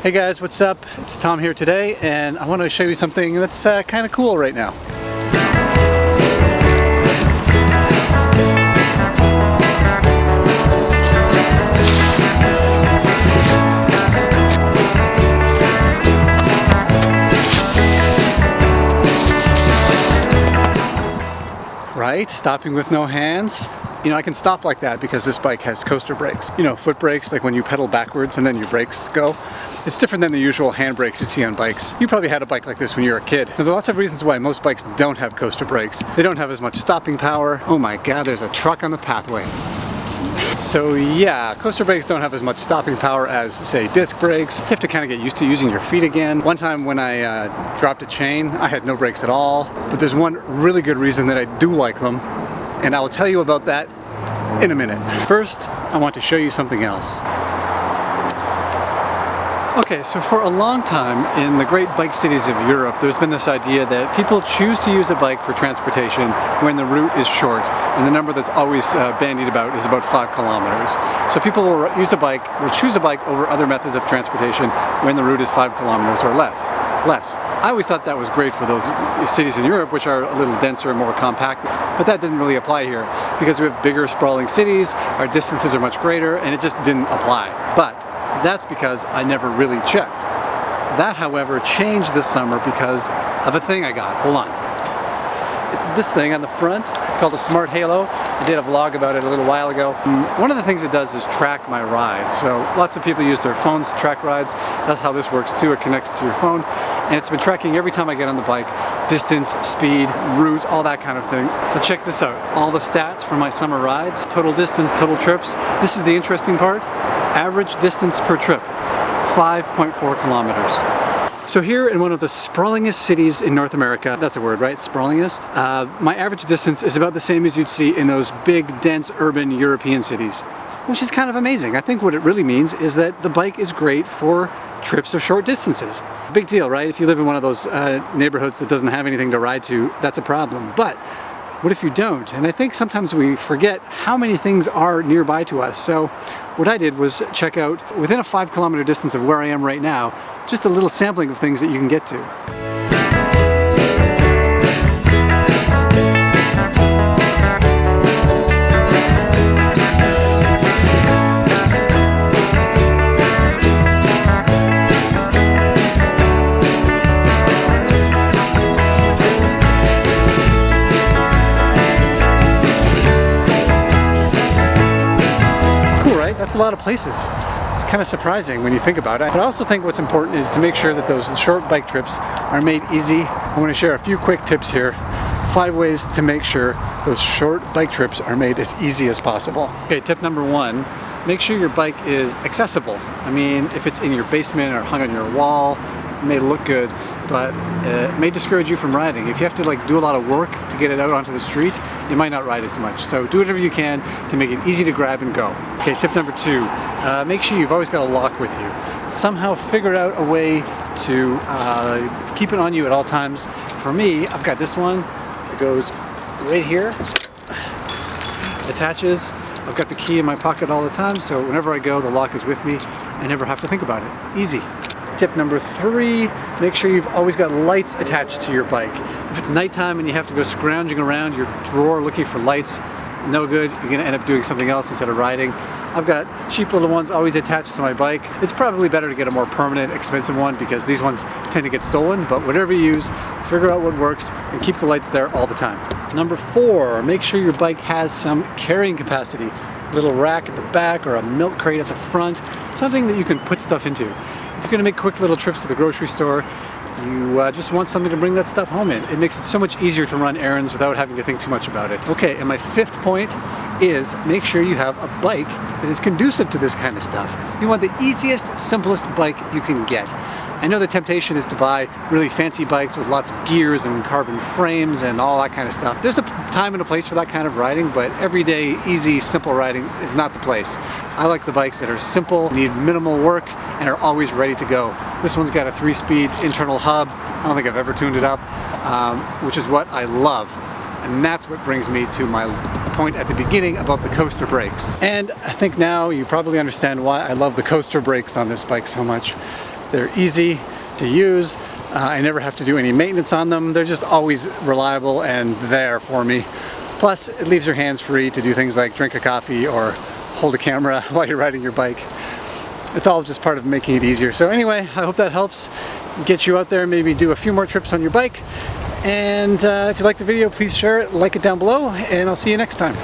Hey guys, what's up? It's Tom here today, and I want to show you something that's kind of cool right now. Right? Stopping with no hands. You know, I can stop like that because this bike has coaster brakes. You know, foot brakes, like when you pedal backwards and then your brakes go. It's different than the usual hand brakes you see on bikes. You probably had a bike like this when you were a kid. Now, there are lots of reasons why most bikes don't have coaster brakes. They don't have as much stopping power. Oh my God, there's a truck on the pathway. So yeah, coaster brakes don't have as much stopping power as, say, disc brakes. You have to kind of get used to using your feet again. One time when I dropped a chain, I had no brakes at all. But there's one really good reason that I do like them, and I will tell you about that in a minute. First, I want to show you something else. Okay, so for a long time in the great bike cities of Europe, there's been this idea that people choose to use a bike for transportation when the route is short, and the number that's always bandied about is about 5 kilometers. So people will choose a bike over other methods of transportation when the route is 5 kilometers or less. I always thought that was great for those cities in Europe which are a little denser and more compact, but that didn't really apply here because we have bigger sprawling cities, our distances are much greater, and it just didn't apply. But that's because I never really checked. That, however, changed this summer because of a thing I got. Hold on. It's this thing on the front. It's called a Smart Halo. I did a vlog about it a little while ago. One of the things it does is track my rides. So lots of people use their phones to track rides. That's how this works too. It connects to your phone. And it's been tracking every time I get on the bike, distance, speed, route, all that kind of thing. So check this out. All the stats from my summer rides, total distance, total trips. This is the interesting part. Average distance per trip, 5.4 kilometers. So here in one of the sprawlingest cities in North America, that's a word, right? Sprawlingest? My average distance is about the same as you'd see in those big, dense, urban European cities, which is kind of amazing. I think what it really means is that the bike is great for trips of short distances. Big deal, right? If you live in one of those neighborhoods that doesn't have anything to ride to, that's a problem. But what if you don't? And I think sometimes we forget how many things are nearby to us. So what I did was check out, within a 5 kilometer distance of where I am right now, just a little sampling of things that you can get to. That's a lot of places. It's kind of surprising when you think about it. But I also think what's important is to make sure that those short bike trips are made easy. I want to share a few quick tips here. 5 ways to make sure those short bike trips are made as easy as possible. Okay, tip number 1, make sure your bike is accessible. I mean, if it's in your basement or hung on your wall, it may look good, but it may discourage you from riding. If you have to do a lot of work to get it out onto the street, you might not ride as much. So do whatever you can to make it easy to grab and go. Okay, tip number 2, make sure you've always got a lock with you. Somehow figure out a way to keep it on you at all times. For me, I've got this one. It goes right here, attaches. I've got the key in my pocket all the time, so whenever I go, the lock is with me. I never have to think about it. Easy. Tip number 3, make sure you've always got lights attached to your bike. If it's nighttime and you have to go scrounging around your drawer looking for lights, no good. You're going to end up doing something else instead of riding. I've got cheap little ones always attached to my bike. It's probably better to get a more permanent, expensive one because these ones tend to get stolen, but whatever you use, figure out what works and keep the lights there all the time. Number 4, make sure your bike has some carrying capacity. A little rack at the back or a milk crate at the front, something that you can put stuff into. If you're going to make quick little trips to the grocery store, you just want something to bring that stuff home in. It makes it so much easier to run errands without having to think too much about it. Okay, and my 5th point is make sure you have a bike that is conducive to this kind of stuff. You want the easiest, simplest bike you can get. I know the temptation is to buy really fancy bikes with lots of gears and carbon frames and all that kind of stuff. There's a time and a place for that kind of riding, but everyday, easy, simple riding is not the place. I like the bikes that are simple, need minimal work, and are always ready to go. This one's got a 3-speed internal hub. I don't think I've ever tuned it up, which is what I love. And that's what brings me to my point at the beginning about the coaster brakes. And I think now you probably understand why I love the coaster brakes on this bike so much. They're easy to use. I never have to do any maintenance on them. They're just always reliable and there for me. Plus, it leaves your hands free to do things like drink a coffee or hold a camera while you're riding your bike. It's all just part of making it easier. So anyway, I hope that helps get you out there, maybe do a few more trips on your bike. And if you liked the video, please share it, like it down below, and I'll see you next time.